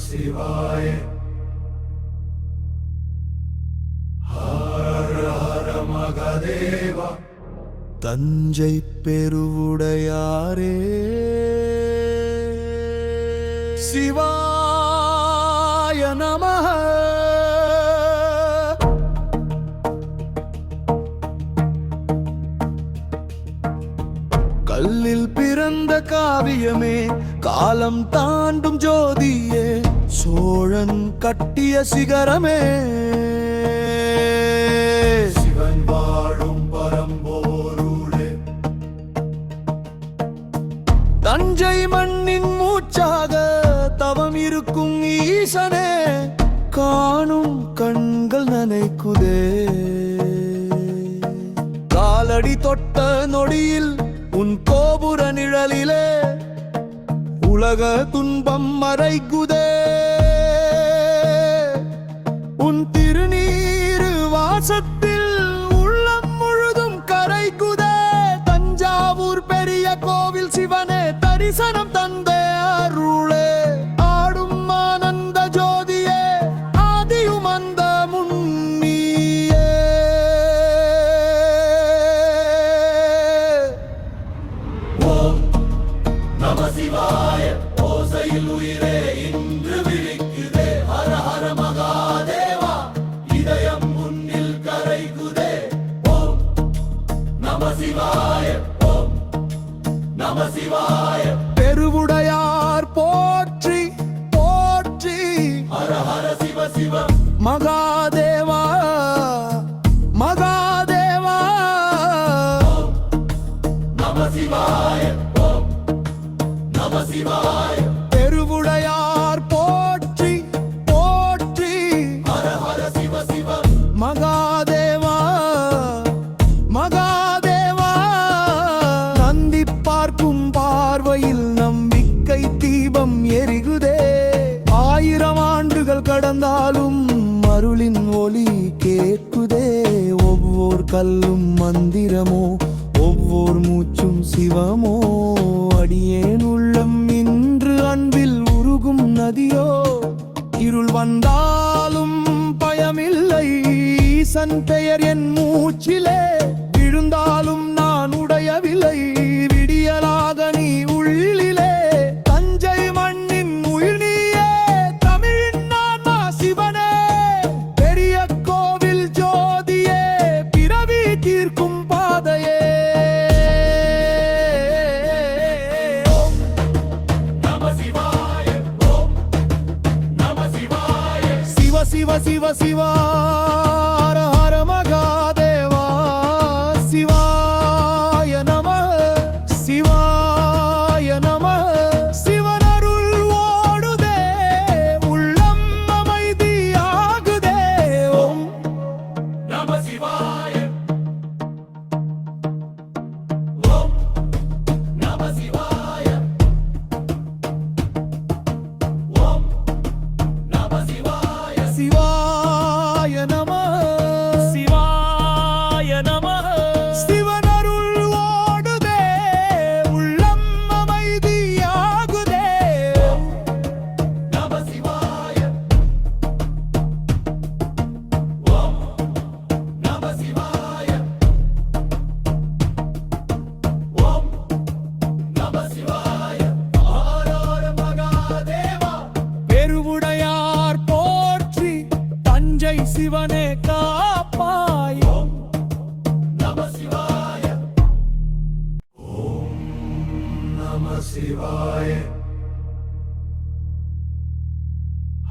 சிவாய. ஹர ஹர மகதேவா. தஞ்சை பெருவுடையாரே சிவாய நமஹ. கல்லில் பிறந்த காவியமே, காலம் தாண்டும் ஜோதியே, சோழன் கட்டிய சிகரமே, சிவன் வாழும் பரம்போருளே. தஞ்சை மண்ணின் மூச்சாக தவம் இருக்கும் ஈசனே, காணும் கண்கள் நனைக்குதே. காலடி தொட்ட நொடியில் உன் கோபுர நிழலிலே உலக துன்பம் மறைக்குதே. உன் திருநீரு வாசத்தில் உள்ளம் முழுதும் கரைக்குதே. தஞ்சாவூர் பெரிய கோவில் சிவனே, தரிசனம் தந்தே அருளே. ஆடும் ஆனந்த ஜோதியே, ஆதியும் அந்த முன்னியே. ஓம் நம சிவாய. ஓசையில் உயிரே இன்று விழிக்குதே. ஹர ஹர மகாதேவா, இதயம் முன்னில் கரைகுதே. ஓம் நம சிவாய. ஓம் நம சிவாய. பெருவுடையார் போற்றி போற்றி. ஹர ஹர சிவ சிவ மகாதேவா மகாதேவா. ஓம் நம சிவாய. ஓம் நம சிவாய. பெருவுடையார் போற்றி போற்றி. ஹர ஹர சிவ சிவ மகாதேவா மகாதேவா. நந்தி பார்க்கும் பார்வையில் நம்பிக்கை தீபம் எரிகுதே. 1000 ஆண்டுகள் கடந்தாலும் அருளின் ஒலி கேட்குதே. ஒவ்வொரு கல்லும் மந்திரமோ, ஒவ்வொரு மூச்சும் சிவமோ. அடியேன் உள்ளம் இன்று அன்பில் உருகும் நதியோ. இருள் வந்தாலும் பயமில்லை, ஈசன் பெயர் என் மூச்சிலே. விழுந்தாலும் நான் உடையவில்லை, விடியலாக நீ உள்ளிலே. தஞ்சை மண்ணின் உயிர் நீயே, தமிழின் ஆன்மா சிவனே. பெரிய கோவில் ஜோதியே, பிறவி தீர்க்கும் பாதையே. ஓம் நம சிவாய. ஓம் நம சிவாய. சிவ சிவ சிவ சிவா. ஹர ஹர மகாதேவா. சிவாய நம சிவாய நம. சிவனருள் ஓடுதே, உள்ளம் அமைதியாகுதே. ஓம் நம சிவாய. ஓம் நம சிவாய. ஓம் நம சிவாய. சிவாய நம சிவாய நம. சிவனருள் ஓடுதே, உள்ளம் அமைதியாகுதே. ஓம் நம சிவாய. ஓம் நம சிவாய. ஓம் நம சிவாய. ஹர ஹர மகாதேவா. பெருவுடையார் போற்றி, தஞ்சை சிவனே காப்பாய். ஓம் நம சிவாய. ஓம் நம சிவாய.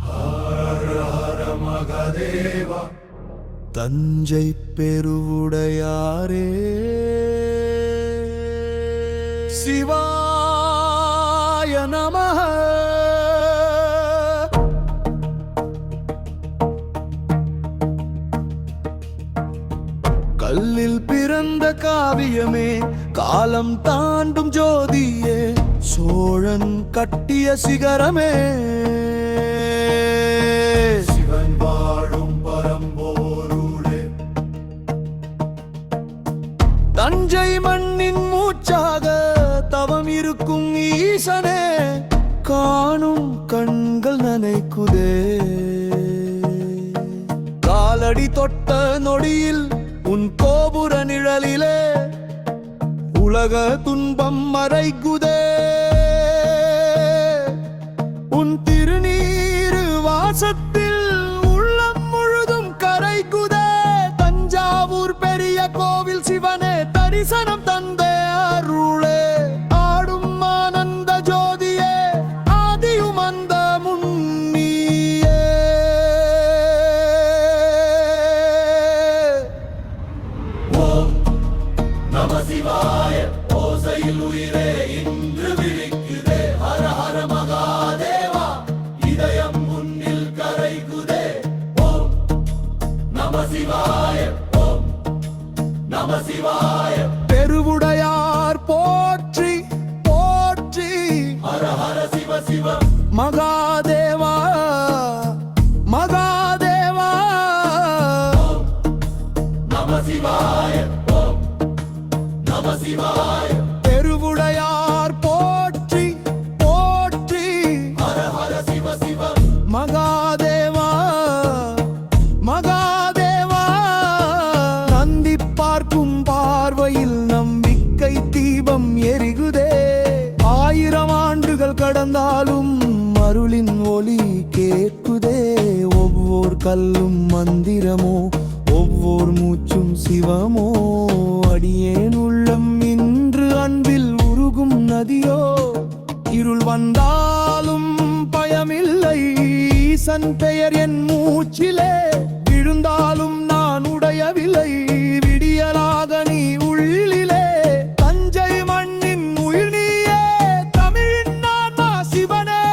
ஹர ஹர மகதேவா. தஞ்சை பெருவுடையாரே சிவாய நமஹ. கல்லில் பிறந்த காவியமே, காலம் தாண்டும் ஜோதியே, சோழன் கட்டிய சிகரமே, சிவன் வாழும் பரம்போருளே. தஞ்சை மண்ணின் மூச்சாக தவம் இருக்கும் ஈசனே, கா காணும் கண்கள் நனைக்குதே. காலடி தொட்ட நொடியில் உன் கோபுர நிழலிலே உலக துன்பம் மறைக்குதே. உன் திருநீரு வாசத்தில் உள்ளம் முழுதும் கரைக்குதே. தஞ்சாவூர் பெரிய கோவில் சிவனே தரிசனம் தந்தே அருளே. ஆடும் ஆனந்த ஜோதியே ஆதியும் அந்த முன்னியே. ஓம் நம சிவாய ஓசையில் உயிரே இன்று விழிக்குதே. ஹர ஹர மகாதேவா இதயம் முன்னில் கரைகுதே. ஓம் நம சிவாய ஓம் நம சிவாய. பெருவுடையார் போற்றி போற்றி. ஹர ஹர சிவ சிவ. மகாதேவா மகாதேவா. ஓம் நம சிவாய ஓம் நம சிவாய. பெருவுடையார் போற்றி போற்றி. ஹர ஹர சிவ சிவ. மகாதேவா மகாதேவா. நந்தி பார்க்கும் பார்வையில் நம்பிக்கை தீபம் எரிகுதே. 1000 ஆண்டுகள் கடந்தாலும் அருளின் ஒளி கேட்குதே. ஒவ்வொரு கல்லும் மந்திரமோ ஒவ்வொரு மூச்சும் சிவமோ. அடியேன் உள்ளம் இன்று அன்பில் உருகும் நதியோ. இருள் வந்தாலும் பயமில்லை ஈசன் பெயர் என் மூச்சிலே. விழுந்தாலும் நான் உடையவில்லை விடியலாக நீ உள்ளிலே. தஞ்சை மண்ணின் உயிர் நீயே தமிழின் நானா சிவனே.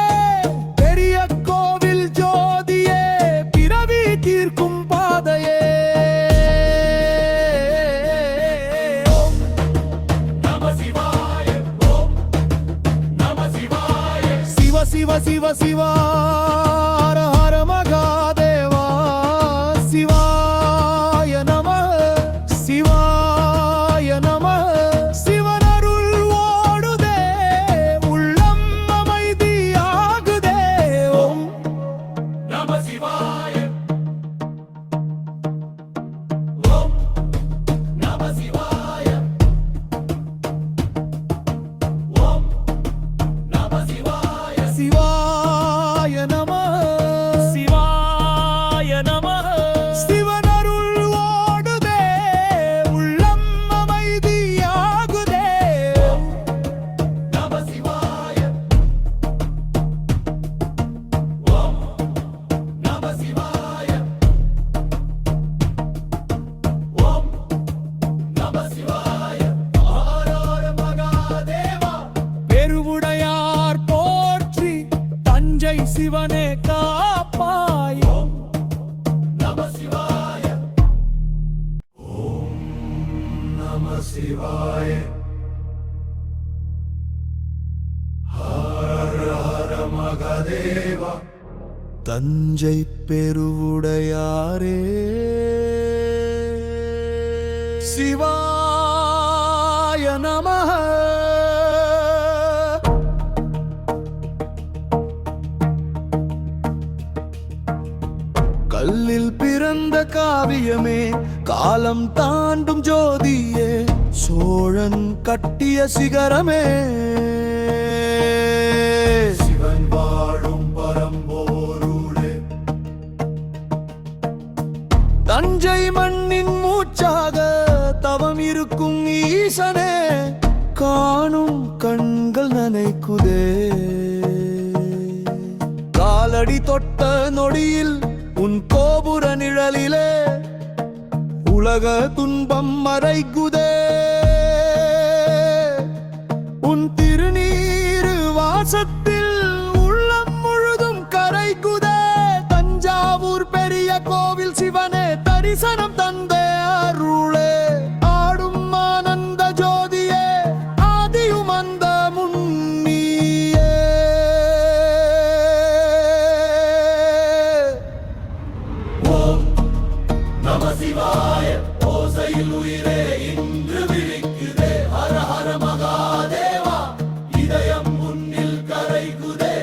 பெரிய கோவில் ஜோதியே பிறவி தீர்க்கும் பாதையே. ஓம் நம சிவாய ஓம் நம சிவாய. சிவ சிவ சிவ சிவா. ஹர ஹர மகாதேவா. சிவாய நம சிவாய நம. சிவனருள் ஓடுதே உள்ளம் அமைதியாகுதே. ஓம் நம சிவாய ஓம் நம சிவாய ஓம் நம சிவாய. சிவாய நம சிவாய நம. சிவனருள் ஓடுதே உள்ளம் அமைதியாகுதே. நம சிவாய ஓம் நம சிவாய ஓம் நம சிவாய. ஹர ஹர மகாதேவா. பெருவுடையார் போற்றி தஞ்சை சிவனே காப்பாய். ஓம் நம சிவாய ஓம் நம சிவாய. ஹர ஹர மகாதேவா. தஞ்சை பெருவுடையாரே சிவாய நமः. கல்லில் பிறந்த காவியமே காலம் தாண்டும் ஜோதியே. சோழன் கட்டிய சிகரமே சிவன் வாழும் பரம்போருளே. தஞ்சை மண்ணின் மூச்சாக தவம் இருக்கும் ஈசனே. காணும் கண்கள் நனைக்குதே. காலடி தொட்ட நொடியில் உன் கோபுர நிழலிலே உலக துன்பம் மறைக்குதே. உன் திருநீரு வாசத்தில் உள்ளம் முழுதும் கரைக்குதே. தஞ்சாவூர் பெரிய கோவில் சிவனே தரிசனம் தந்தே அருளே. ஆடும் ஆனந்த ஜோதியே ஆதியும் அந்த முன்னியே. ஓம் நம சிவாய ஓசையில் உயிரே இன்று விழிக்குதே. ஹர ஹர மகாதேவா இதயம் முன்னில் கரைகுதே.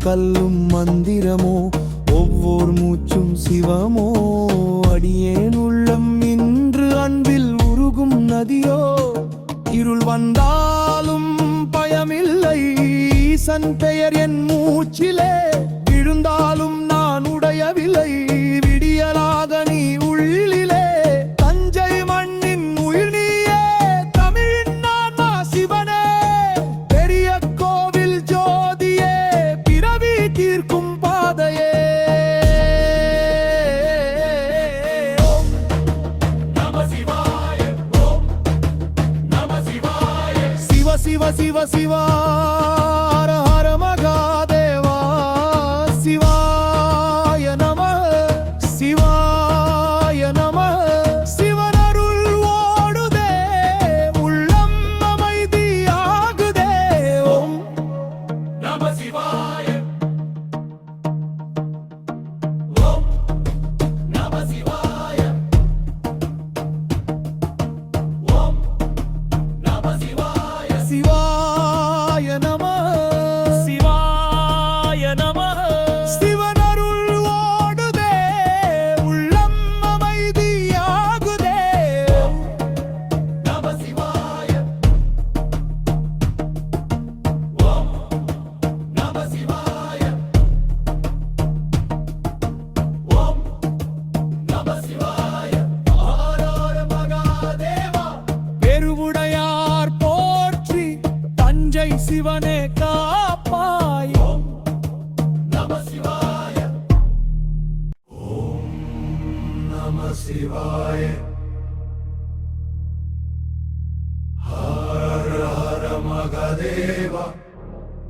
கல்லும் மந்திரமோ ஒவ்வொரு மூச்சும் சிவமோ அடியேன் உள்ளம் இன்று அன்பில் உருகும் நதியோ இருள் வந்தாலும் பயமில்லை ஈசன் பெயர் என் மூச்சிலே விழுந்தாலும் நான் உடையவில்லை விடியலாக நீ உள்ளிலே தஞ்சை மண்ணின் உயிர் நீயே தமிழின் நானா சிவனே பெரிய கோவில் ஜோதியே பிறவி தீர்க்கும் பாதையே சிவ சிவ சிவா ஹர ஹர மகாதேவா சிவாய நம சிவாய நம சிவனருள் ஓடுதே உள்ளம் அமைதியாகுதே ஓம் நம சிவாய ஓம் நம சிவாய ஓம் நம சிவாய சிவாய நம சிவாய நம சிவனருள் ஓடுதே உள்ளம் அமைதியாகுதே நம சிவாய ஓம் நம சிவாய ஓம் நம சிவாய ஹர ஹர மகாதேவா பெருவுடையார் போற்றி தஞ்சை சிவனே காப்பாய் ஓம் நம சிவாய ஓம் நம சிவாய ஹர ஹர மகாதேவா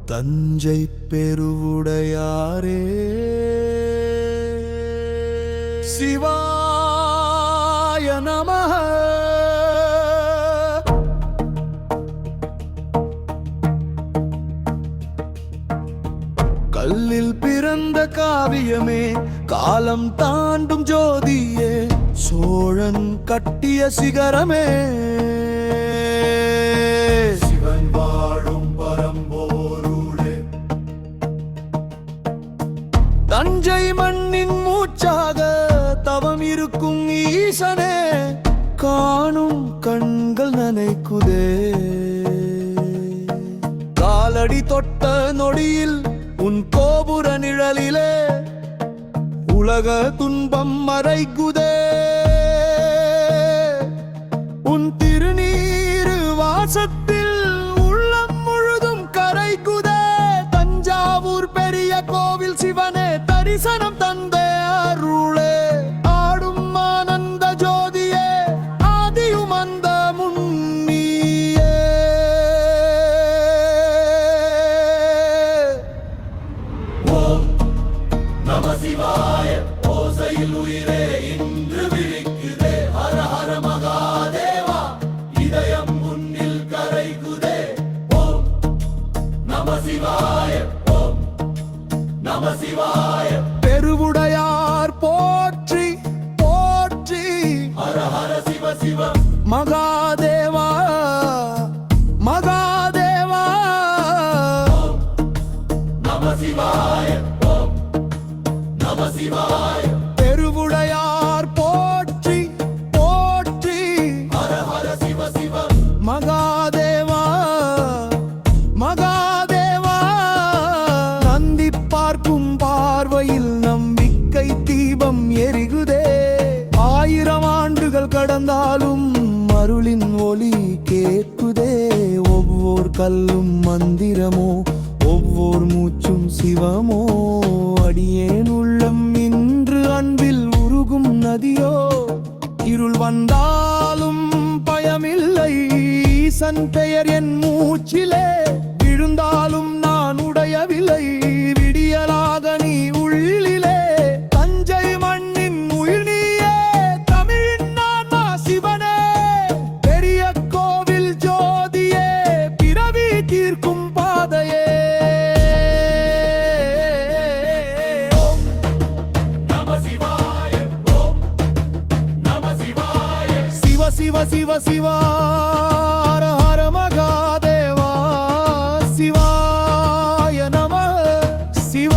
தஞ்சை பெருவுடையாரே சிவாய நமः கல்லில் பிறந்த காவியமே காலம் தாண்டும் ஜோதியே சோழன் கட்டிய சிகரமே சிவன் வாழும் பரம்போருளே தஞ்சை மண்ணின் மூச்சாக தவம் இருக்கும் ஈசனே காணும் கண்கள் நனைக்குதே காலடி தொட்ட நொடியில் உன் கோபுர நிழலிலே உலக துன்பம் மறைக்குதே உன் திருநீரு வாசத்தில் உள்ளம் முழுதும் கரைக்குதே தஞ்சாவூர் பெரிய கோவில் சிவனே தரிசனம் தந்தே அருளே ஆடும் ஆனந்த ஜோதியே ஆதியும் அந்த முன்னியே ஓம் நம சிவாய ஓசையில் உயிரே இன்று விழிக்குதே ஹர ஹர மகாதேவா இதயம் முன்னில் கரைகுதே ஓம் நம சிவாய ஓம் நம சிவாய பெருவுடையார் போற்றி போற்றி ஹர ஹர சிவ சிவ மகாதேவா மகாதேவா ஓம் நம சிவாய ஓம் நம சிவாய பெருவுடையார் போற்றி போற்றி ஹர ஹர சிவ சிவ மகாதேவா மகாதேவா நந்தி பார்க்கும் பார்வையில் நம்பிக்கை தீபம் எரிகுதே ஆயிரம் ஆண்டுகள் கடந்தாலும் அருளின் ஒளி கேட்குதே ஒவ்வொரு கல்லும் மந்திரமோ ஒவ்வொரு மூச்சும் சிவமோ அடியேன் உள்ளம் இன்று அன்பில் உருகும் நதியோ இருள் வந்தாலும் பயமில்லை ஈசன் பெயர் என் மூச்சிலே விழுந்தாலும் நான் உடையவில்லை விடியலாக நீ உள்ளிலே தஞ்சை மண்ணின் உயிர் நீயே தமிழின் நானா சிவனே பெரிய கோவில் ஜோதியே பிறவி தீர்க்கும் பாதையே நம சிவாய ஓம் நம சிவாய சிவ சிவ சிவ சிவா ஹர ஹர மகாதேவா சிவாய நம சிவ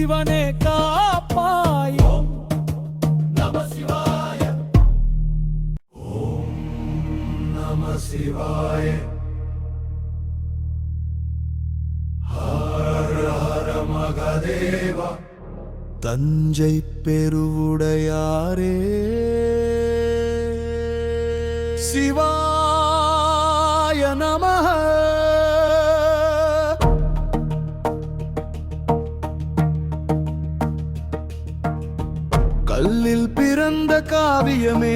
சிவனே காப்பாய். ஓம் நம சிவாய. ஓம் நம சிவாய. ஹர ஹர மகாதேவா. தஞ்சை பெருவுடையாரே சிவாய நமஹ. கல்லில் பிறந்த காவியமே,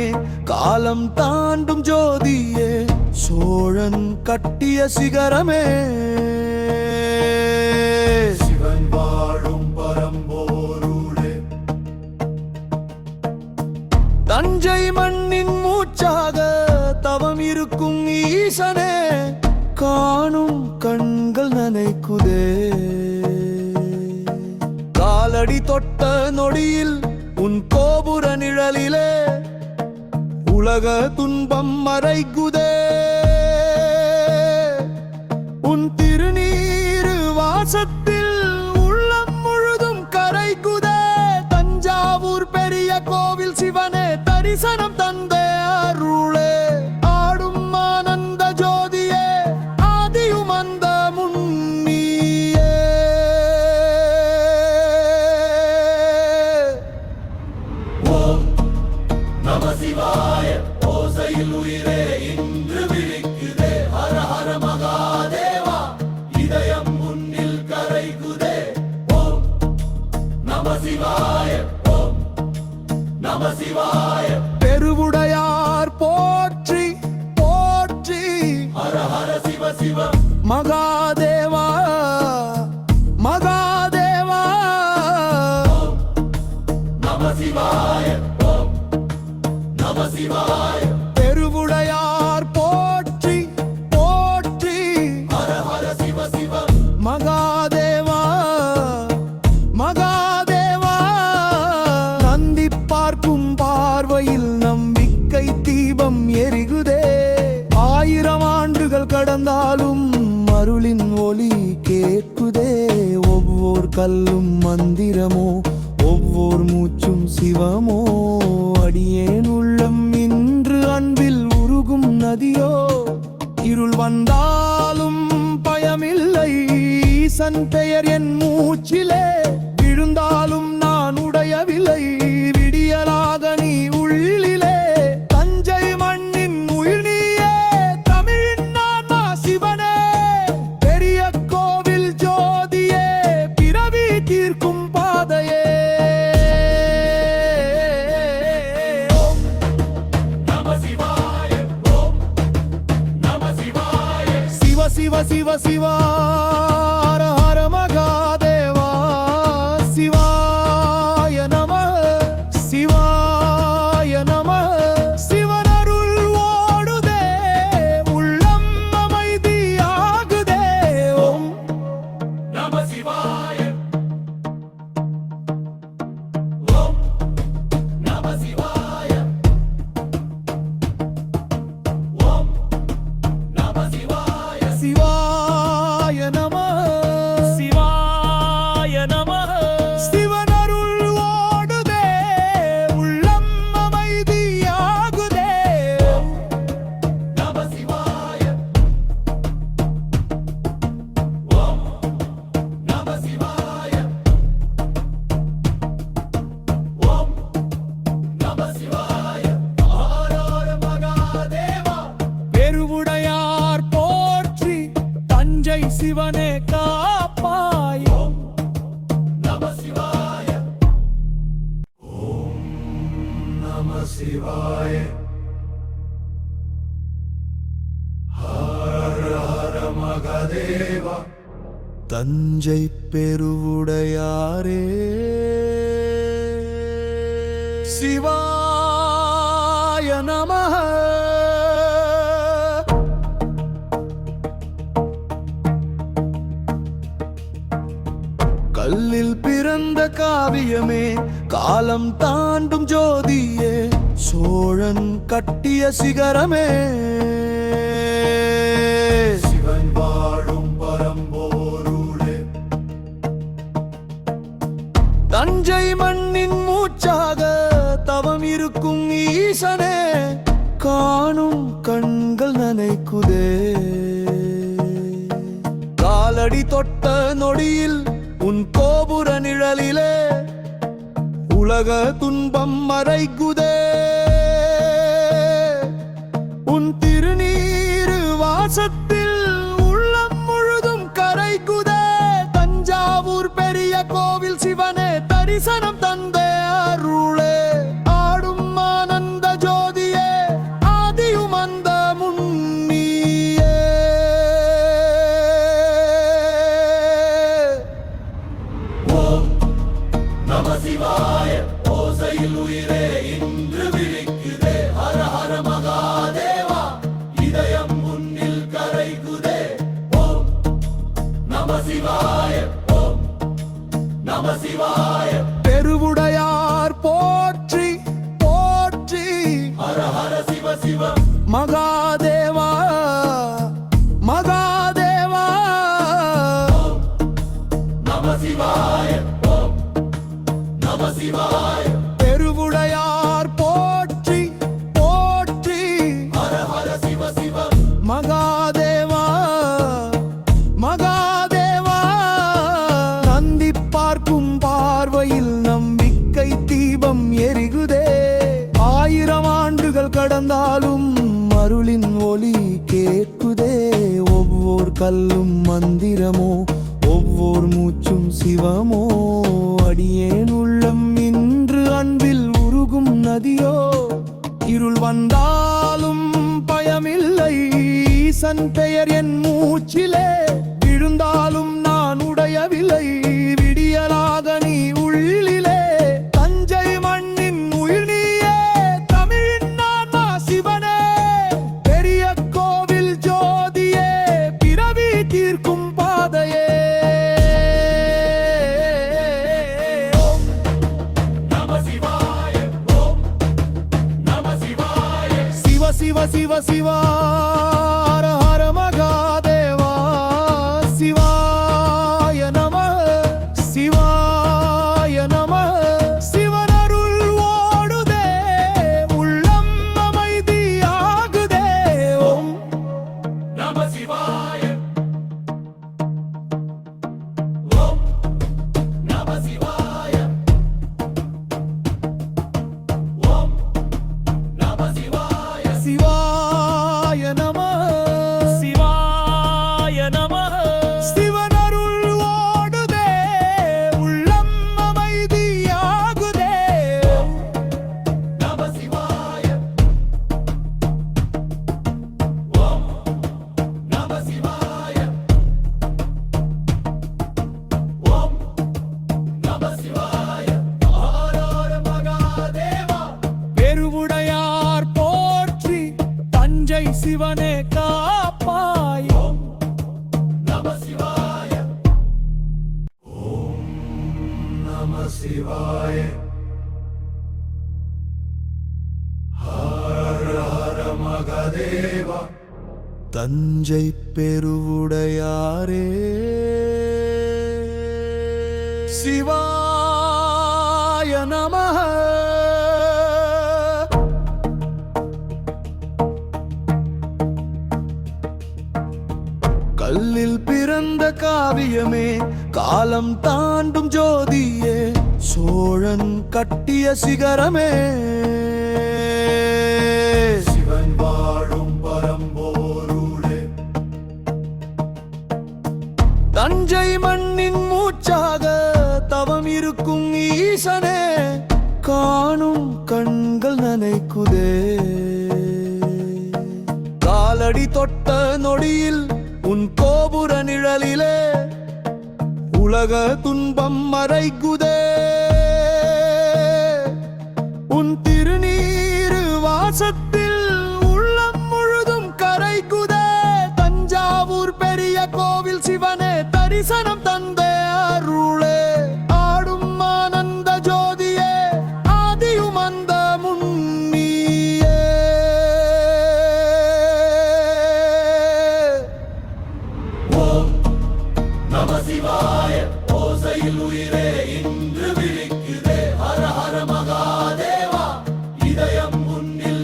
காலம் தாண்டும் ஜோதியே, சோழன் கட்டிய சிகரமே, சிவன் வாழும் பரம்போருளே. தஞ்சை மண்ணின் மூச்சாக தவம் இருக்கும் ஈசனே, காணும் கண்கள் நனைக்குதே. காலடி தொட்ட நொடியில் உன் கோபுர நிழலிலே உலக துன்பம் மறைக்குதே. உன் திருநீரு வாசத்தில் உள்ளம் முழுதும் கரைக்குதே. தஞ்சாவூர் பெரிய கோவில் சிவனே, தரிசனம் தந்தே அருளே. ஆடும் ஆனந்த ஜோதியே, ஆதியும் அந்த முன்னியே. ஓம் நம சிவாய. ஓசையில் உயிரே இன்று விழிக்குதே. ஹர ஹர மகாதேவா. இதயம் முன்னில் கரைகுதே. ஓம் நம சிவாய. ஓம் நம சிவாய. பெருவுடையார் போற்றி போற்றி. ஹர ஹர சிவ சிவ. மகாதேவா மகாதேவா. நம சிவாய. ஓம் நம சிவாய. பெருவுடையார் போற்றி போற்றி. ஹர ஹர சிவ சிவ. மகாதேவா மகாதேவா. நந்தி பார்க்கும் பார்வையில் நம்பிக்கை தீபம் எரிகுதே. 1000 ஆண்டுகள் கடந்தாலும் அருளின் ஒளி கேட்குதே. ஒவ்வொரு கல்லும் மந்திரமோ, ஒவ்வொரு மூச்சும் சிவமோ. அடியேன் உள்ளம் இன்று அன்பில் உருகும் நதியோ. இருள் வந்தாலும் பயமில்லை, ஈசன் பெயர் என் மூச்சிலே. விழுந்தாலும் நான் உடையவில்லை, விடியலாக நீ உள்ளிலே. தஞ்சை மண்ணின் உயிர் நீயே, தமிழின் நானா சிவனே. பெரிய கோவில் ஜோதியே, பிறவி தீர்க்கும் பாதையே. நம சிவாய. ஓம் நம சிவாய. சிவ சிவ சிவ சிவா. ஹர ஹர மகாதேவா. சிவாய நமஹ சிவாய நமஹ. சிவனருள் ஓடுதே, உள்ளம் அமைதியாகுதே. ஓம் நம சிவாய. ஓம் நம சிவாய. ஓம் நம சிவாய. சிவாய நமஹ சிவாய நமஹ. சிவனருள் ஓடுதே, உள்ளம் அமைதியாகுதே. நம சிவாய. ஓம் நம சிவாய. ஓம் நம சிவாய. ஹர ஹர மகாதேவா. பெருவுடையார் போற்றி. தஞ்சை சிவனே காப்பாய். ஓம் நம சிவாய. ஓம் நம சிவாய. ஹர ஹர மகாதேவா. தஞ்சை பெருவுடையாரே சிவாய நமஹ. கல்லில் பிறந்த காவியமே, காலம் தாண்டும் ஜோதியே, சோழன் கட்டிய சிகரமே, சிவன் வாழும் பரம்போருளே. ஈசனே காணும் கண்கள் நனைக்குதே காலடி தொட்ட நொடியில் உன் கோபுர நிழலிலே உலக துன்பம் மறைக்குதே உன் திருநீரு வாசத்தில் உள்ளம் முழுதும் கரைக்குதே தஞ்சாவூர் பெரிய கோவில் சிவனே தரிசனம் தந்தே அருளே ஆடும் ஆனந்த ஜோதியே ஆதியும் அந்த முன்னியே ஓம் நம சிவாய ஓசையில் உயிரே இன்று விழிக்குதே ஹர ஹர மகாதேவா இதயம் முன்னில் கரைகுதே ஓம் நம சிவாய ஓம் நம சிவாய பெருவுடையார் போற்றி போற்றி ஹர ஹர சிவ சிவ மகாதேவா மகாதேவா ஓம் நம சிவாய ஓம் நம சிவாய பெருவுடையார் போற்றி போற்றி ஹர ஹர சிவ சிவ மகாதேவா மகாதேவா நந்தி பார்க்கும் பார்வையில் நம்பிக்கை தீபம் எரிகுதே 1000 ஆண்டுகள் கடந்தாலும் அருளின் ஒளி கேட்குதே ஒவ்வொரு கல்லும் மந்திரமோ ஒவ்வொரு மூச்சும் சிவமோ அடியேன் உள்ளம் இன்று அன்பில் உருகும் நதியோ இருள் வந்தாலும் பயமில்லை ஈசன் பெயர் என் மூச்சிலே விழுந்தாலும் நான் உடையவில்லை விடியலாக நீ உள்ளிலே தஞ்சை மண்ணின் உயிர் நீயே தமிழின் ஆன்மா சிவனே பெரிய கோவில் ஜோதியே பிறவி தீர்க்கும் பாதையே நம சிவாய ஓம் நம சிவாய சிவ சிவ சிவ சிவா ஹர ஹர மகாதேவா சிவாய நம சிவாய நம சிவனருள் ஓடுதே உள்ளம் அமைதியாகுதே ஓம் நம சிவாய ஓம் நம சிவாய ஓம் நம சிவாய சிவாய நம சிவாய நம சிவனருள் ஓடுதே உள்ளம் அமைதியாகுதே நம சிவாய ஓம் நம சிவாய ஓம் நம சிவாய ஹர ஹர மகாதேவா பெருவுடையார் போற்றி தஞ்சை சிவனே காப்பாய் ஓம் நம சிவாய ஓம் நம சிவாய ஹர ஹர மகாதேவா தஞ்சை பெருவுடையாரே சிவாய நமः கல்லில் பிறந்த காவியமே காலம் தாண்டும் ஜோதியே சோழன் கட்டிய சிகரமே சிவன் வாழும் பரம்போருளே தஞ்சை மண்ணின் மூச்சாக தவம் இருக்கும் ஈசனே காணும் கண்கள் நனைக்குதே காலடி தொட்ட நொடியில் உன் கோபுர நிழலிலே உலக துன்பம் மறைக்குதே உன் திருநீரு வாசத்தில் உள்ளம் முழுதும் கரைக்குதே தஞ்சாவூர் பெரிய கோவில் சிவனே தரிசனம் தந்தே அருளே ஆடும் ஆனந்த ஜோதியே ஆதியும் அந்த முன்னியே ஓம் நம சிவாய ஓசையில் உயிரே இன்று விழிக்குதே ஹர ஹர மகாதேவா இதயம் முன்னில்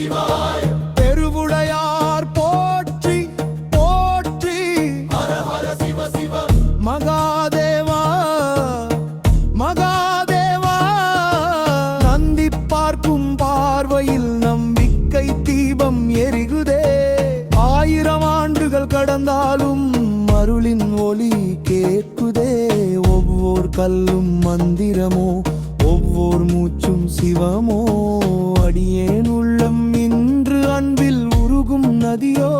சிவாய பெருவுடையார் போற்றி போற்றி ஹர ஹர சிவ சிவ மகாதேவா மகாதேவா நந்தி பார்க்கும் பார்வையில் நம்பிக்கை தீபம் எரிகுதே 1000 ஆண்டுகள் கடந்தாலும் அருளின் ஒலி கேட்குதே ஒவ்வொரு கல்லும் மந்திரமோ ஒவ்வொரு மூச்சும் சிவமோ அடியேன் உள்ளம் இன்று அன்பில் உருகும் நதியோ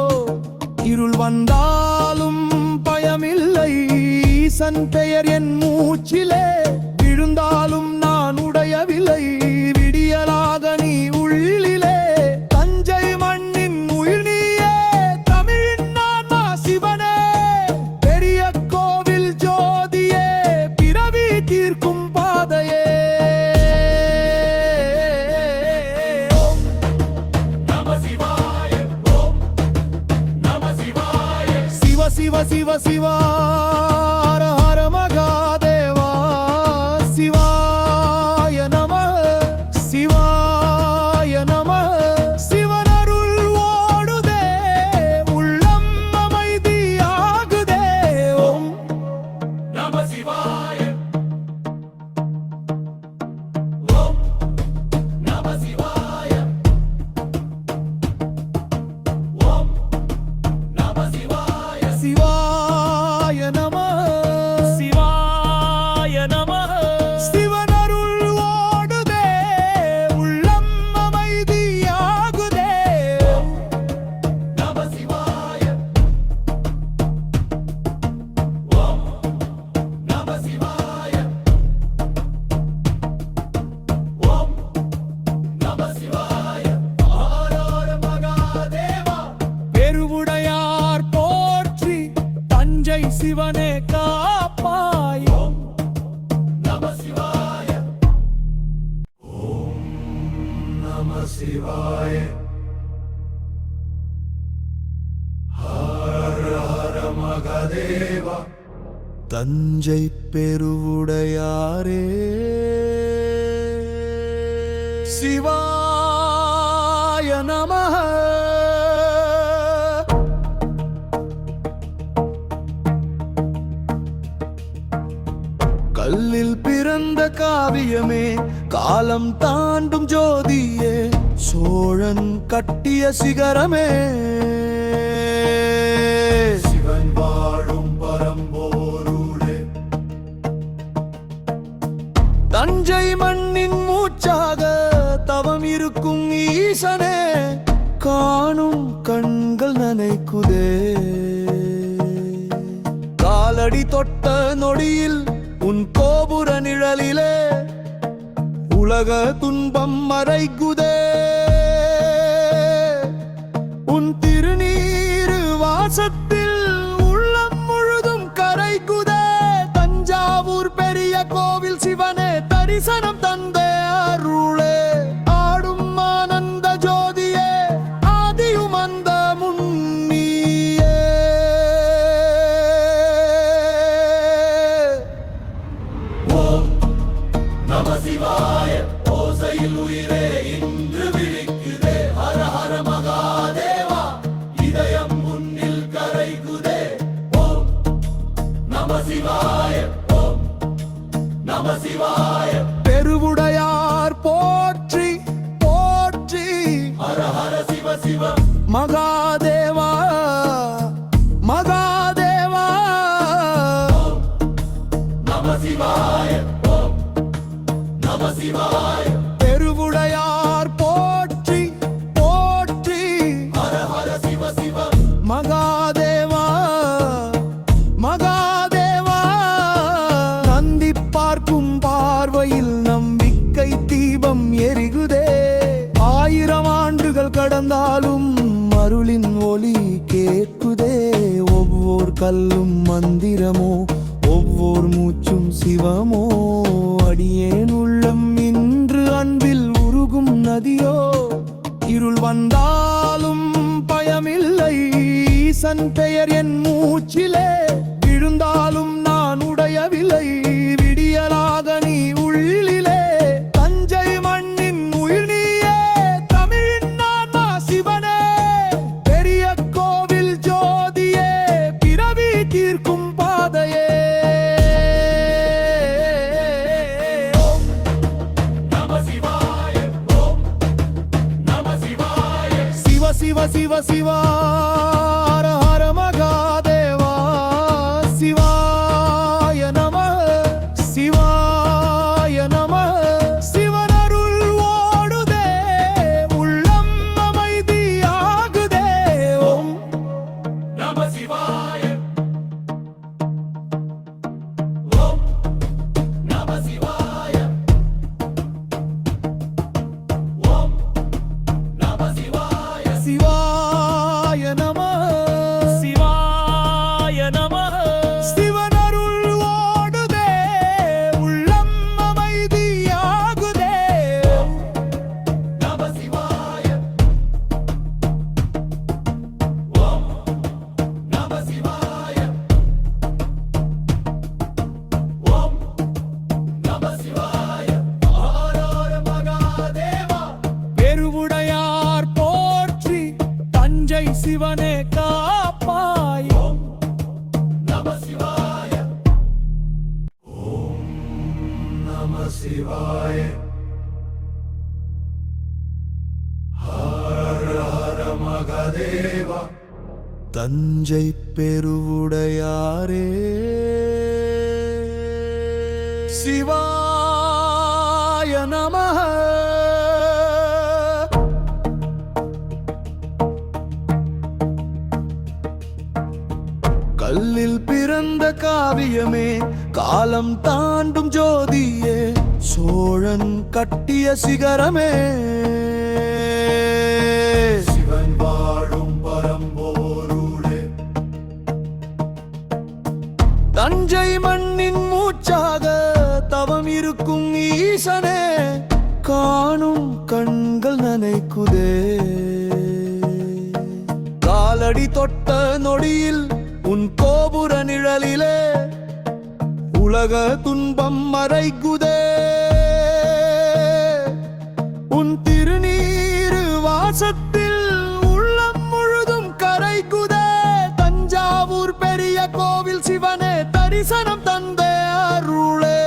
இருள் வந்தாலும் பயமில்லை ஈசன் பெயர் என் மூச்சிலே விழுந்தாலும் நான் உடையவில்லை விடியலாக நீ உள்ளிலே தஞ்சை மண்ணின் உயிர் நீயே தமிழின் ஆன்மா சிவனே பெரிய கோவில் ஜோதியே பிறவி தீர்க்கும் பாதையே நம சிவாய ஓம் நம சிவாய சிவ சிவ சிவ சிவா ஹர ஹர மகாதேவா சிவாய நம சிவாய நம சிவனருள் ஓடுதே உள்ளம் அமைதியாகுதே ஓம் நம சிவாய ஓம் நம சிவாய ஓம் நம சிவாய சிவாய நம சிவாய நம சிவனருள் ஓடுதே உள்ளம் அமைதியாகுதே நம சிவாய ஓம் நம சிவாய ஓம் நம சிவாய ஹர ஹர மகாதேவா பெருவுடையார் போற்றி தஞ்சை சிவனே காப்பாய் ஓம் நம சிவாய ஓம் நம சிவாய ஹர ஹர மகாதேவா தஞ்சை பெருவுடையாரே சிவாய நமः கல்லில் பிறந்த காவியமே காலம் தாண்டும் ஜோதியே சோழன் கட்டிய சிகரமே சிவன் வாழும் பரம்போருளே தஞ்சை மண்ணின் மூச்சாக தவம் இருக்கும் ஈசனே காணும் கண்கள் நனைக்குதே காலடி தொட்ட நொடியில் உன் கோபுர நிழலிலே உலக துன்பம் மறைக்குதே உன் திருநீரு வாசத்தில் உள்ளம் முழுதும் கரைக்குதே தஞ்சாவூர் பெரிய கோவில் சிவனே தரிசனம் தந்தே அருளே ஆடும் ஆனந்த ஜோதியே ஆதியும் அந்த முன்னியே ஓம் நம சிவாய ஓசையில் உயிரே இன்று விழிக்குதே ஹர ஹர மகாதேவா இதயம் முன்னில் கரைகுதே ஓம் நம சிவாய ஓம் நம சிவாய பெருவுடையார் போற்றி போற்றி ஹர ஹர சிவ சிவ மகாதேவா மகாதேவா நம சிவாய ஓம் நம சிவாய பெருவுடையார் போற்றி போற்றி ஹர ஹர சிவ சிவ மகாதேவா மகாதேவா நந்தி பார்க்கும் பார்வையில் நம்பிக்கை தீபம் எரிகுதே 1000 ஆண்டுகள் கடந்தாலும் அருளின் ஒலி கேட்குதே ஒவ்வொரு கல்லும் மந்திரமோ ஒவ்வொரு மூச்சும் சிவமோ அடியேன் உள்ளம் இன்று அன்பில் உருகும் நதியோ இருள் வந்தாலும் பயமில்லை ஈசன் பெயர் என் மூச்சிலே விழுந்தாலும் நான் உடையவில்லை விடியலாக நீ உள்ளிலே தஞ்சை மண்ணின் உயிர் நீயே தமிழின் ஆன்மா சிவ சிவா ஹர ஹர மகாதேவா சிவாய நம சிவாய நம சிவனருள் ஓடுதே உள்ளம் அமைதியாகுதே ஓம் நம சிவாய ஓம் நம சிவாய ஓம் நம சிவாய சிவாய நம சிவாய நம சிவனருள் ஓடுதே உள்ளம் அமைதியாகுதே நம சிவாய ஓம் நம சிவாய ஓம் நம சிவாய ஹர ஹர மகாதேவா பெருவுடையார் போற்றி தஞ்சை சிவனே காப்பாய் ஓம் நம சிவாய ஓம் நம சிவாய ஹர ஹர மகாதேவா தஞ்சை பெருவுடையாரே சிவாய நமः கல்லில் பிறந்த காவியமே காலம் தாண்டும் ஜோதியே சோழன் கட்டிய சிகரமே சிவன் வாழும் பரம்போருளே தஞ்சை மண்ணின் மூச்சாக தவம் இருக்கும் ஈசனே காணும் கண்கள் நனைக்குதே காலடி தொட்ட நொடியில் உன் கோபுர நிழலிலே உலக துன்பம் மறைக்குதே உன் திருநீரு வாசத்தில் உள்ளம் முழுதும் கரைக்குதே தஞ்சாவூர் பெரிய கோவில் சிவனே தரிசனம் தந்தே அருளே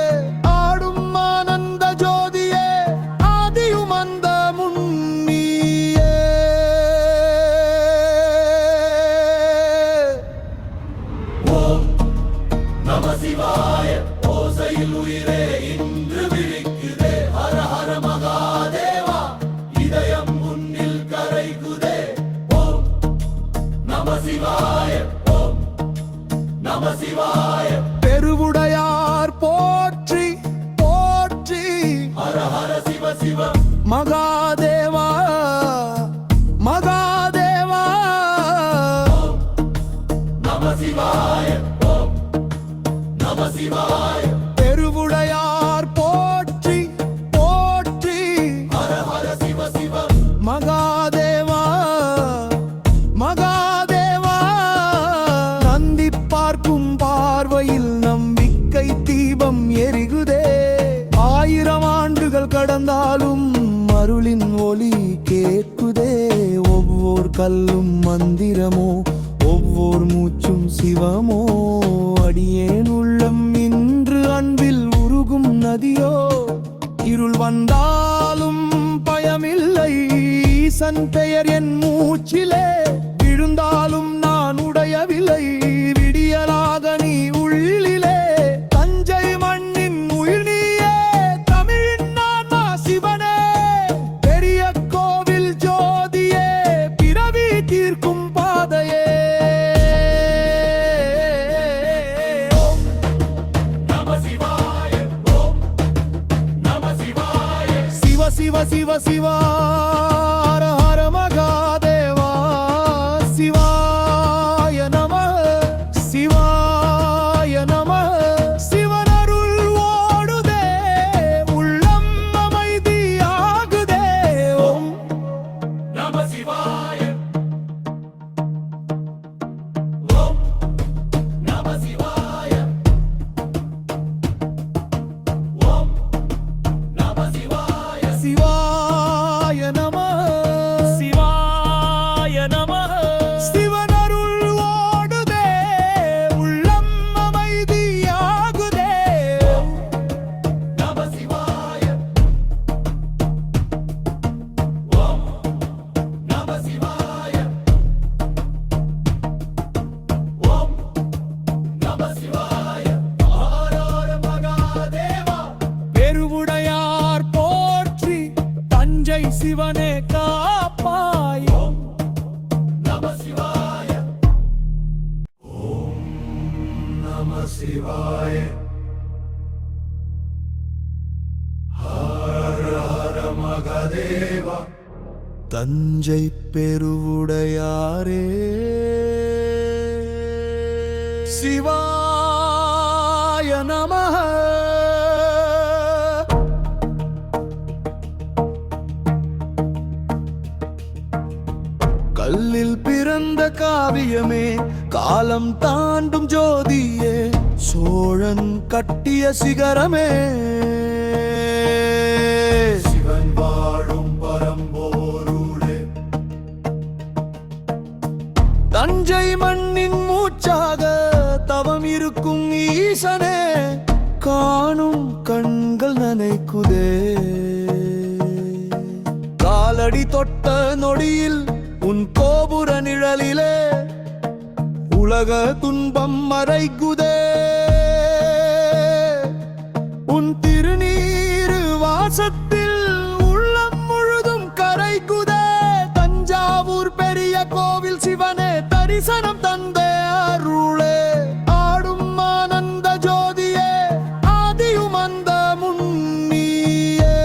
ஆடும் ஆனந்த ஜோதியே ஆதியும் அந்த முன்னியே ஓம் நம சிவாய ஓசையில் உயிரே இன்று விழிக்குதே ஹர ஹர மகாதேவா இதயம் முன்னில் கரைகுதே ஓம் நம சிவாய ஓம் நம சிவாய பெருவுடையார் போற்றி போற்றி ஹர ஹர சிவ சிவ மகாதேவா மகாதேவா நம சிவாய ஓம் நம சிவாய பெருவுடையார் போற்றி போற்றி ஹர ஹர சிவ சிவ மகாதேவா மகாதேவா நந்தி பார்க்கும் பார்வையில் நம்பிக்கை தீபம் எரிகுதே ஆயிரம் ஆண்டுகள் கடந்தாலும் அருளின் ஒளி கேட்குதே ஒவ்வொரு கல்லும் மந்திரமோ ஒவ்வொரு மூச்சும் சிவமோ அடியேன் உள்ளம் இன்று அன்பில் உருகும் நதியோ இருள் வந்தாலும் பயமில்லை ஈசன் பெயர் என் மூச்சிலே விழுந்தாலும் நான் உடையவில்லை விடியலாக நீ உள்ளிலே தஞ்சை மண்ணின் உயிர் நீயே தமிழின் நான்மா சிவனே பெரிய கோவில் ஜோதியே பிறவி தீர்க்கும் பாதையே நம சிவாய ஓம் நம சிவாய சிவ சிவ சிவ சிவா ஹர ஹர மகாதேவா சிவாய நம சிவாய நம சிவனருள் ஓடுதே உள்ளம் அமைதியாகுதே ஓம் நம சிவாய ஓம் நம சிவாய ஓம் நம சிவாய சிவாய நம சிவனே காப்பாய். ஓம் நம சிவாய. ஓம் நம சிவாய. ஹர ஹர மகாதேவா. தஞ்சை பெருவுடையாரே சிவாய நமஹ. கல்லில் பிறந்த காவியமே, காலம் தாண்டும் ஜோதியே, சோழன் கட்டிய சிகரமே, சிவன் வாழும் பரம்போருளே. தஞ்சை மண்ணின் மூச்சாக தவம் இருக்கும் ஈசனே, காணும் கண்கள் நனைக்குதே. காலடி தொட்ட நொடியில் உன் கோபுர நிழலிலே உலக துன்பம் மறைக்குதே. உன் திருநீரு வாசத்தில் உள்ளம் முழுதும் கரைக்குதே. தஞ்சாவூர் பெரிய கோவில் சிவனே, தரிசனம் தந்தே அருளே. ஆடும் ஆனந்த ஜோதியே, ஆதியும் அந்த முன்னியே.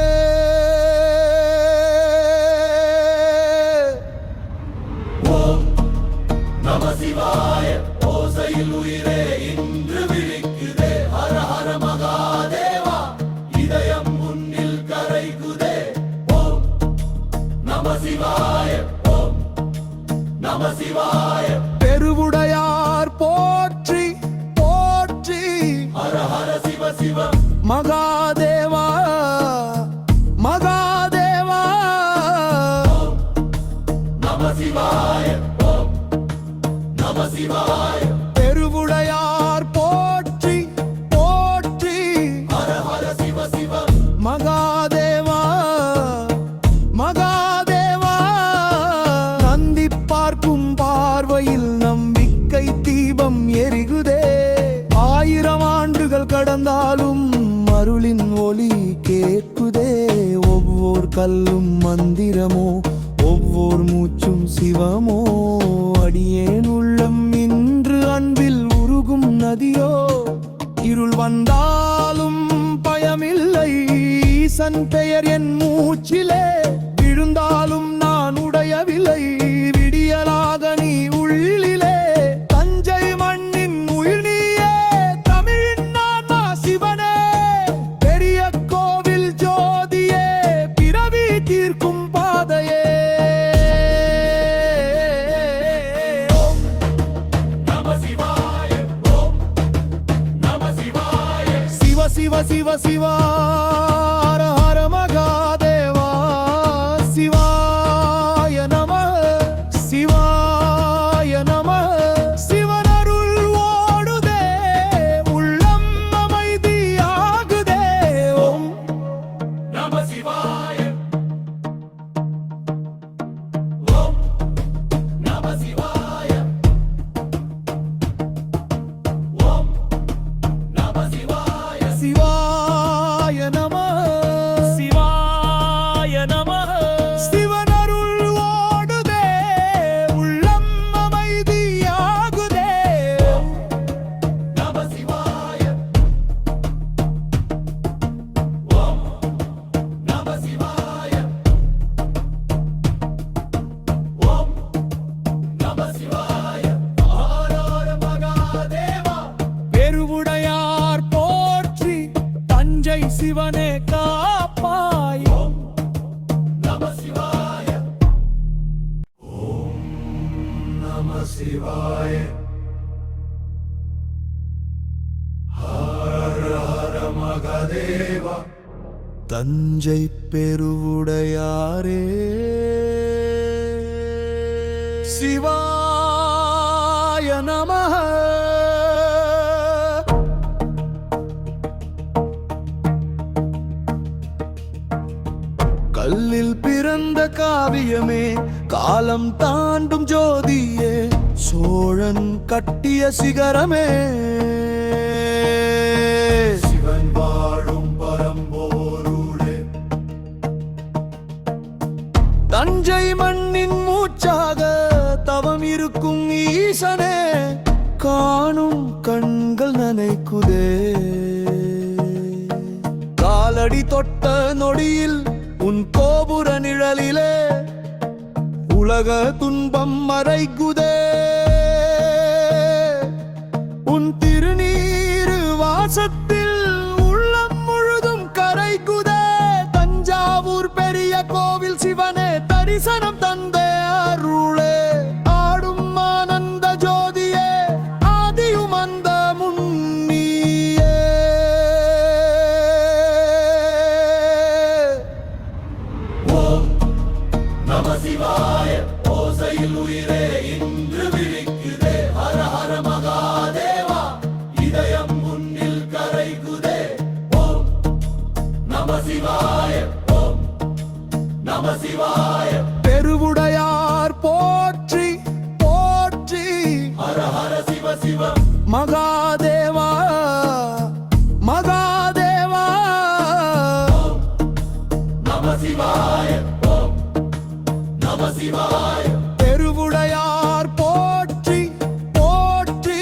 ஓம் நம சிவாய. ஓசையில் உயிரே இன்று விழிக்குதே. ஹர ஹர மகாதேவா. இதயம் முன்னில் கரைகுதே. ஓம் நம சிவாய. ஓம் நம சிவாய. பெருவுடையார் போற்றி போற்றி. ஹர ஹர சிவ சிவ. மகாதேவா மகாதேவா. ஓம் நம சிவாய. ஓம் நம சிவாய. பெருவுடையார் போற்றி போற்றி. ஹர ஹர சிவ சிவ. மகாதேவா மகாதேவா. நந்தி பார்க்கும் பார்வையில் நம்பிக்கை தீபம் எரிகுதே. 1000 ஆண்டுகள் கடந்தாலும் அருளின் ஒளி கேட்குதே. ஒவ்வொரு கல்லும் மந்திரமோ, ஒவ்வொரு மூச்சும் சிவமோ. அடியேன் உள்ளம் இன்று அன்பில் உருகும் நதியோ. இருள் வந்தாலும் பயமில்லை, ஈசன் பெயர் என் மூச்சிலே. விழுந்தாலும் நான் உடையவில்லை, விடியலாக நீ உள்ளிலே. தஞ்சை மண்ணின் உயிர் நீயே, தமிழின் ஆன்மா சிவனே. பெரிய கோவில் ஜோதியே, பிறவி தீர்க்கும் பாதையே. நம சிவாய. ஓம் நம சிவாய. சிவ சிவ சிவ சிவா. ஹர ஹர மகாதேவா. சிவாய நம சிவாய நம. சிவனருள் ஓடுதே, உள்ளம் அமைதியாகுதே. ஓம் நம சிவாய. ஓம் நம சிவாய. ஓம் நம சிவாய. சிவாய நம சிவாய நம. சிவனருள் ஓடுதே, உள்ளம் அமைதியாகுதே. நம சிவாய. ஓம் நம சிவாய. ஓம் நம சிவாய. ஹர ஹர மகாதேவா. பெருவுடையார் போற்றி. தஞ்சை சிவனே காப்பாய். ஓம் நம சிவாய. ஓம் நம சிவாய. ஹர ஹர மகாதேவா. தஞ்சை பெருவுடையாரே சிவாய நமஹ. கல்லில் பிறந்த காவியமே, காலம் தாண்டும் ஜோதியே, சோழன் கட்டிய சிகரமே. சிவன் வாழும் பரம்போருளே. காலடி தொட்ட நொடியில் உன் கோபுர நிழலிலே உலக துன்பம் மறைகுதே. உன் திருநீரு வாசத்தில் உள்ளம் முழுதும் கரைகுதே. தஞ்சாவூர் பெரிய கோவில் சிவனே தரிசனம் தந்தே அருளே. ஆடும் ஆனந்த ஜோதியே ஆதியும் அந்த முன்னியே. ஓம் நம சிவாய. ஓசையில் உயிரே இன்று விழிக்குதே. ஹர ஹர மகாதேவா இதயம் முன்னில் கரைகுதே. ஓம் நம சிவாய. ஓம் நம சிவாய. பெருவுடையார் போற்றி போற்றி. ஹர ஹர சிவ சிவ. மகாதேவா மகாதேவா. ஓம் நம சிவாய. ஓம் நம சிவாய. பெருவுடையார் போற்றி போற்றி.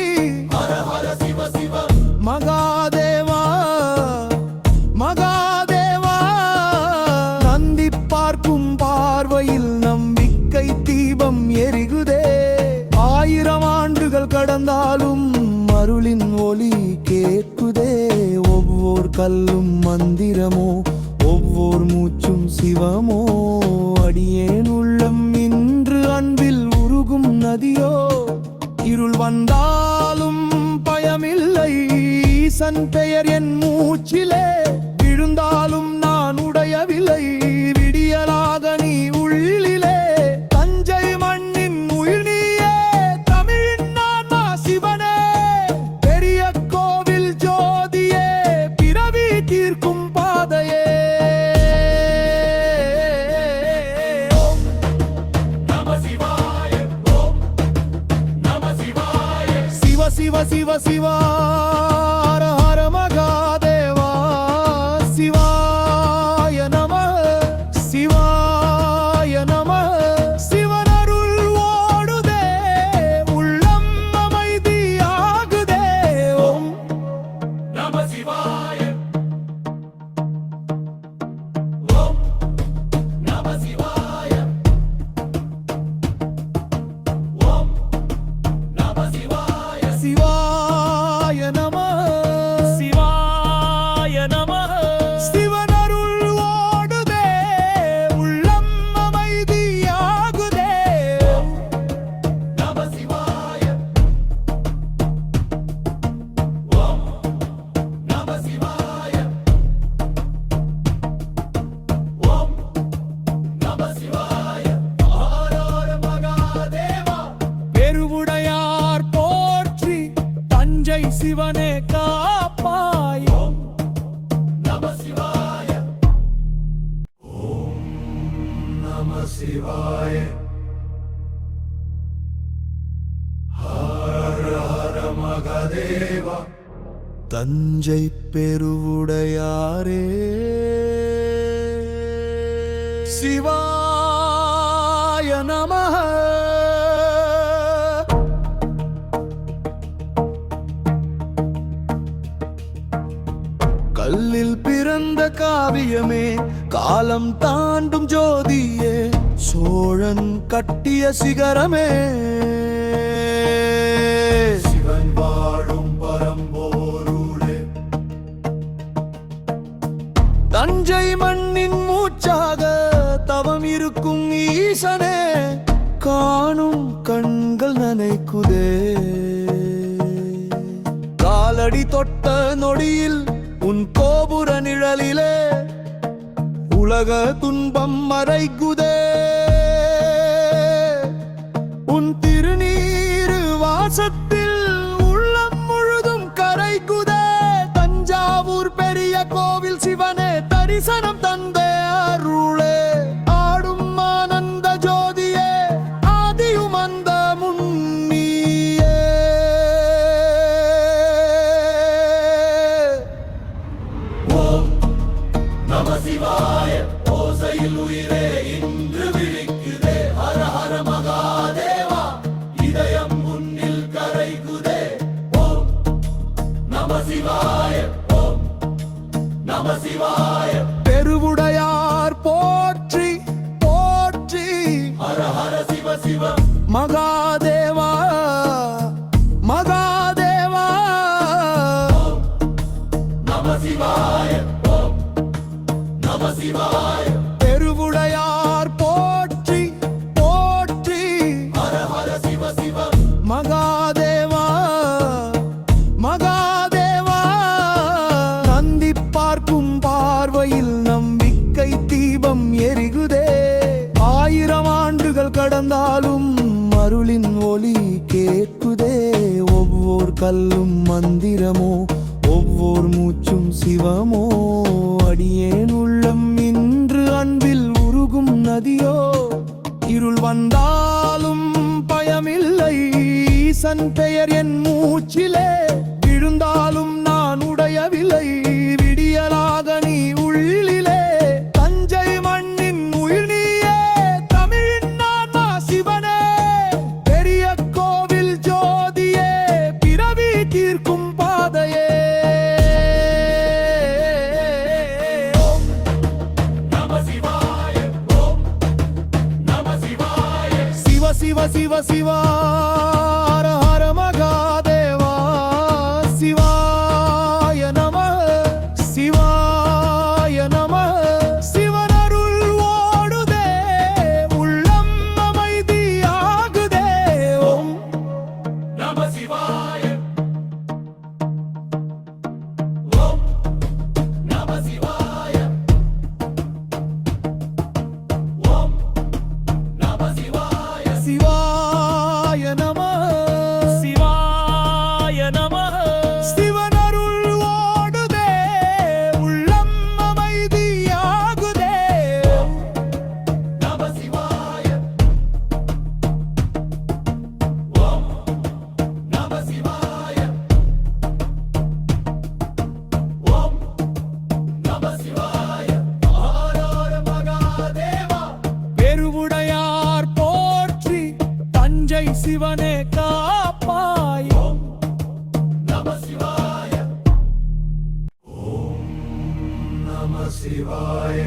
ஹர ஹர சிவ சிவ. மகாதேவா மகாதேவா. நந்தி பார்க்கும் பார்வையில் நம்பிக்கை தீபம் எரிகுதே. 1000 ஆண்டுகள் கடந்தாலும் அருளின் ஒளி கேட்குதே. ஒவ்வொரு கல்லும் மந்திரமோ ஒவ்வொரு மூச்சும் சிவமோ. அடியேன் உள்ளம் இன்று அன்பில் உருகும் நதியோ. இருள் வந்தாலும் பயமில்லை ஈசன் பெயர் என் மூச்சிலே. விழுந்தாலும் நான் உடையவில்லை விடியலாக நீ உள்ளிலே. தஞ்சை மண்ணின் உயிர் நீயே தமிழின் நானா சிவனே. பெரிய கோவில் ஜோதியே பிறவி தீர்க்கும் பாதையே. ஓம் நம சிவாய. ஓம் நம சிவாய. சிவ சிவ சிவ சிவா. ஹர ஹர மகாதேவா. சிவாய நம சிவாய நம. சிவனருள் ஓடுதே உள்ளம் அமைதியாகுதே. ஓம் நம சிவாய. ஓம் நம சிவாய. ஓம் நம சிவாய. சிவாய நம சிவாய நம. சிவனருள் ஓடுதே உள்ளம் அமைதியாகுதே. நம சிவாய. ஓம் நம சிவாய. ஓம் நம சிவாய. ஹர ஹர மகாதேவா. பெருவுடையார் போற்றி தஞ்சை சிவனே காப்பாய். ஓம் நம சிவாய. ஓம் நம சிவாய. ஹர ஹர மகாதேவா. தஞ்சை பெருவுடையாரே சிவாய நமः. கல்லில் பிறந்த காவியமே காலம் தாண்டும் ஜோதியே. சோழன் கட்டிய சிகரமே சிவன் வாழும் பரம்போருளே. தஞ்சை மண்ணின் மூச்சாக தவம் இருக்கும் ஈசனே. காணும் கண்கள் நனைக்குதே. காலடி தொட்ட நொடியில் உன் கோபுர நிழலிலே உலக துன்பம் மறைகுதே. உன் திருநீரு வாசத்தில் உள்ளம் முழுதும் கரைகுதே. தஞ்சாவூர் பெரிய கோவில் சிவனே தரிசனம் தந்தே அருளே. ஆடும் ஆனந்த ஜோதியே ஆதியும் அந்த முன்னியே. ஓம் நம சிவாய. ஓசையில் உயிரே இன்று விழிக்குதே. ஹர ஹர மகாதேவா இதயம் முன்னில் கரைகுதே. ஓம் நம சிவாய. ஓம் நம சிவாய. நம சிவாய பெருவுடையார் போற்றி போற்றி ஹர ஹர சிவ சிவ மகாதேவா மகாதேவா நந்தி பார்க்கும் பார்வையில் நம்பிக்கை தீபம் எரிகுதே 1000 ஆண்டுகள் கடந்தாலும் அருளின் ஒளி கேட்குதே ஒவ்வொரு கல்லும் மந்திரமோ ஒவ்வொரு மூச்சும் சிவமோ அடியேன் உள்ளம் இன்று அன்பில் உருகும் நதியோ இருள் வந்தாலும் பயமில்லை ஈசன் பெயர் என் மூச்சிலே விழுந்தாலும் நான் உடையவில்லை விடியலாக நீ உள்ளிலே தஞ்சை மண்ணின் உயிர் நீயே தமிழின் நான்மா சிவனே பெரிய கோவில் ஜோதியே பிறவி தீர்க்கும் பாதையே நம சிவாய ஓம் நம சிவாய சிவ சிவ சிவ சிவா ஹர ஹர மகாதேவா சிவாய நம சிவாய நம சிவனருள் ஓடுதே உள்ளம் அமைதியாகுதே ஓம் நம சிவாய ஓம் நம சிவாய ஓம் நம சிவாய சிவாய நம சிவாய நம சிவனருள் ஓடுதே உள்ளம் அமைதியாகுதே நம சிவாய ஓம் நம சிவாய ஓம் நம சிவாய ஹர ஹர மகாதேவா பெருவுடையார் போற்றி தஞ்சை சிவனே காப்பாய் ஓம் நம சிவாய ஓம் நம சிவாய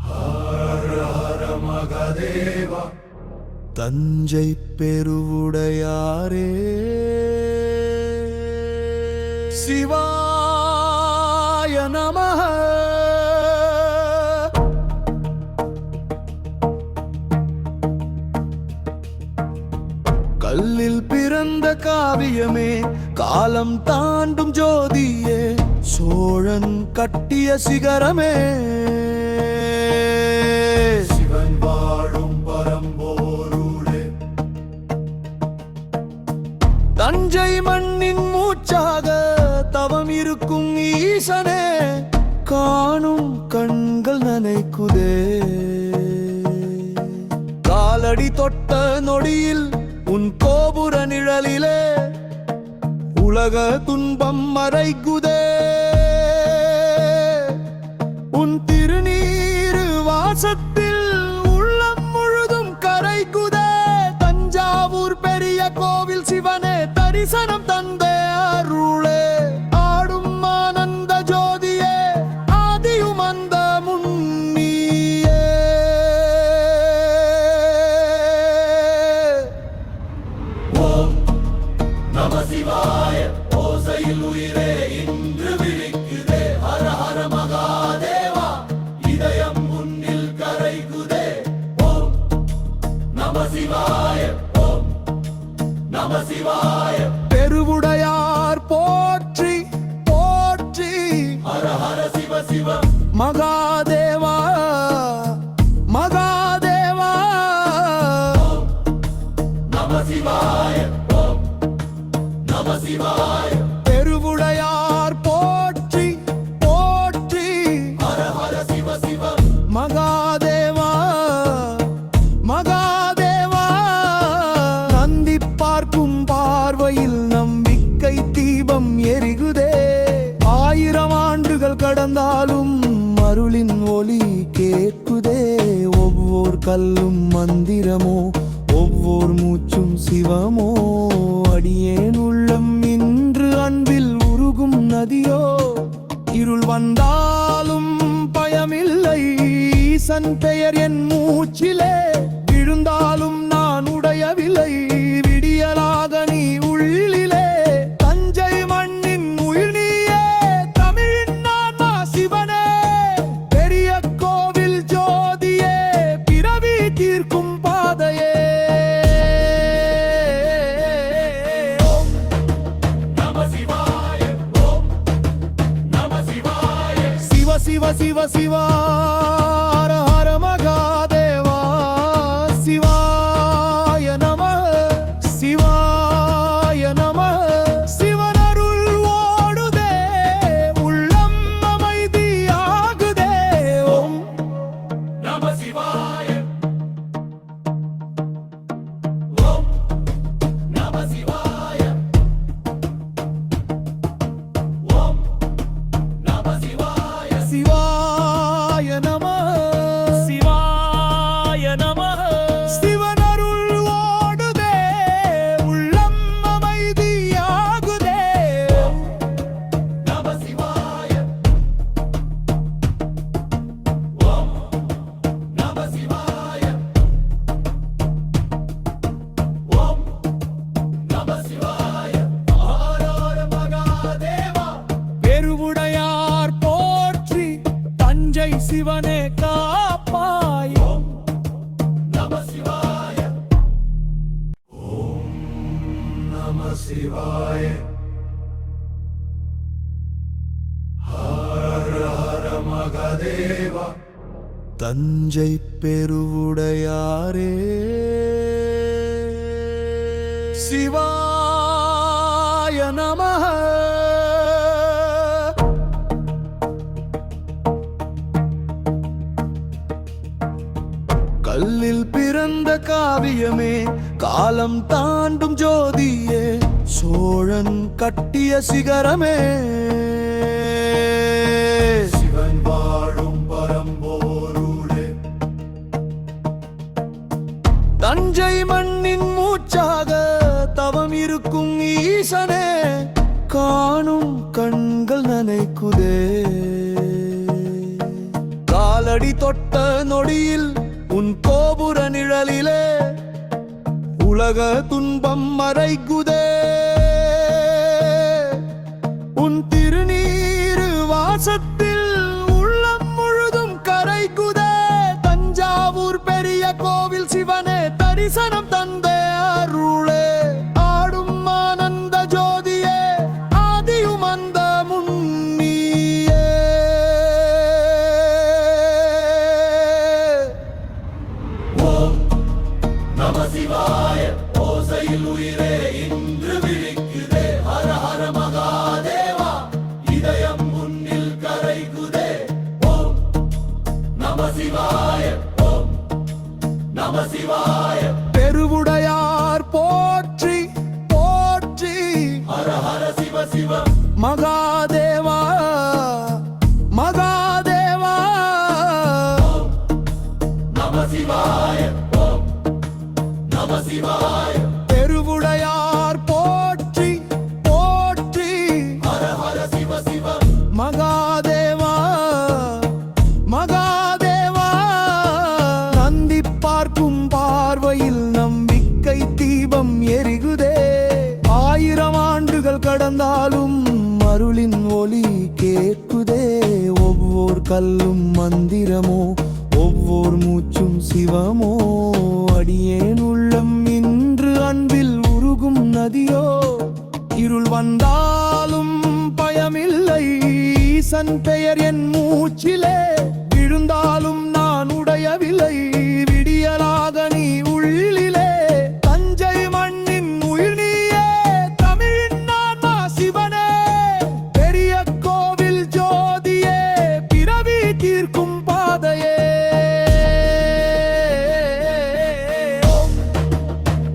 ஹர ஹர மகாதேவா தஞ்சை பெருவுடையாரே சிவாய நமः கல்லில் பிறந்த காவியமே காலம் தாண்டும் ஜோதியே சோழன் கட்டிய சிகரமே சிவன் வாழும் பரம்போருளே தஞ்சை மண்ணின் மூச்சாக தவம் இருக்கும் ஈசனே காணும் கண்கள் நனைக்குதே காலடி தொட்ட நொடியில் உன் கோபுர நிழலிலே உலக துன்பம் மறைக்குதே உன் திருநீரு வாசத்தில் உள்ளம் முழுதும் கரைக்குதே தஞ்சாவூர் பெரிய கோவில் சிவனே தரிசனம் தந்தே அருளே ஆடும் ஆனந்த ஜோதியே ஆதியும் அந்த முன்னியே ஓம் நம சிவாய ஓசையில் உயிரே இன்று விழிக்குதே ஹர ஹர மகாதேவா இதயம் முன்னில் கரைகுதே ஓம் நம சிவாய ஓம் நம சிவாய பெருவுடையார் போற்றி போற்றி ஹர ஹர சிவ சிவ மகாதேவா மகாதேவா ஓம் நம சிவாய ஓம் நம சிவாய பெருவுடையார் போற்றி போற்றி ஹர ஹர சிவ சிவ மகாதேவா மகாதேவா நந்தி பார்க்கும் பார்வையில் நம்பிக்கை தீபம் எரிகுதே 1000 ஆண்டுகள் கடந்தாலும் அருளின் ஒளி கேட்குதே ஒவ்வொரு கல்லும் மந்திரமோ ஒவ்வொரு மூச்சும் சிவமோ அடியேன் உள்ளம் இன்று அன்பில் உருகும் நதியோ இருள் வந்தாலும் பயமில்லை ஈசன் பெயர் என் மூச்சிலே விழுந்தாலும் நான் உடையவில்லை விடியலாக நீ உள்ளிலே தஞ்சை மண்ணின் உயிர் நீயே தமிழின் சிவ சிவ சிவா ஹர ஹர மகாதேவா சிவாய நம சிவாய நம சிவனருள் ஓடுதே உள்ளம் அமைதியாகுதே ஓம் நம சிவாய ஓம் நம சிவாய ஓம் நம சிவாய சிவாய நம சிவாய நம சிவனருள் ஓடுதே உள்ளம் அமைதியாகுதே நம சிவாய ஓம் நம சிவாய ஓம் நம சிவாய ஹர ஹர மகாதேவா பெருவுடையார் போற்றி தஞ்சை சிவனே காப்பாய் ஓம் நம சிவாய ஓம் நம சிவாய ஹர ஹர மகாதேவா தஞ்சை பெருவுடையாரே சிவாய நமः கல்லில் பிறந்த காவியமே காலம் தாண்டும் ஜோதியே சோழன் கட்டிய சிகரமே சிவன் வாழும் பரம்போருளே தஞ்சை மண்ணின் மூச்சாக தவம் இருக்கும் ஈசனே காணும் கண்கள் நனைக்குதே காலடி தொட்ட நொடியில் உன் கோபுர நிழலிலே உலக துன்பம் மறைக்குதே உன் திருநீரு வாசத்தில் உள்ளம் முழுதும் கரைக்குதே தஞ்சாவூர் பெரிய கோவில் சிவனே தரிசனம் தந்தே அருளே ஆடும் ஆனந்த ஜோதியே ஆதியும் அந்த முன்னியே ஓம் நம சிவாய ஓசையில் உயிரே இன்று விழிக்குதே ஹர ஹர மகாதேவா இதயம் முன்னில் கரைகுதே ஓம் நம சிவாய ஓம் நம சிவாய பெருவுடையார் போற்றி போற்றி ஹர ஹர சிவ சிவ மகாதேவா மகாதேவா நம சிவாய ஓம் நம சிவாய பெருவுடையார் போற்றி போற்றி ஹர ஹர சிவ சிவ மகாதேவா மகாதேவா நந்தி பார்க்கும் பார்வையில் நம்பிக்கை தீபம் எரிகுதே 1000 ஆண்டுகள் கடந்தாலும் அருளின் ஒளி கேட்குதே ஒவ்வொரு கல்லும் மந்திரமோ ஒவ்வொரு மூச்சும் சிவமோ அடியேன் உள்ளம் இன்று அன்பில் உருகும் நதியோ இருள் வந்தாலும் பயமில்லை ஈசன் பெயர் என் மூச்சிலே விழுந்தாலும் நான் உடையவில்லை விடியலாக நீ உள்ளிலே தஞ்சை மண்ணின் உயிர் நீயே தமிழின் நான்மா சிவனே பெரிய கோவில் ஜோதியே பிறவி தீர்க்கும் பாதையே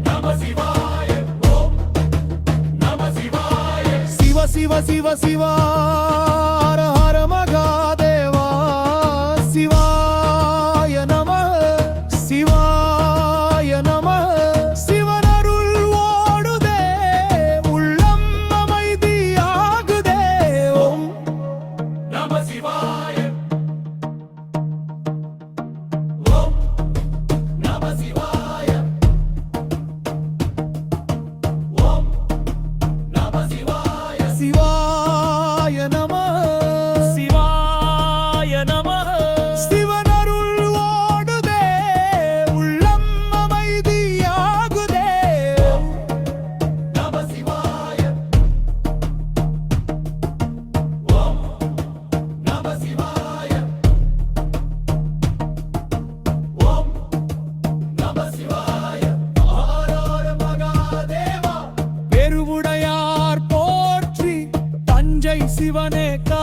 நம சிவாய ஓம் நம சிவாய சிவ சிவ சிவ சிவா ஹர ஹர மகாதேவா சிவாய நம சிவாய நம சிவனருள் ஓடுதே உள்ளம் அமைதியாகுதே ஓம் நம சிவாய ஓம் நம சிவாய ஓம் நம சிவாய சிவாய நம உடையார் போற்றி தஞ்சை சிவனே கா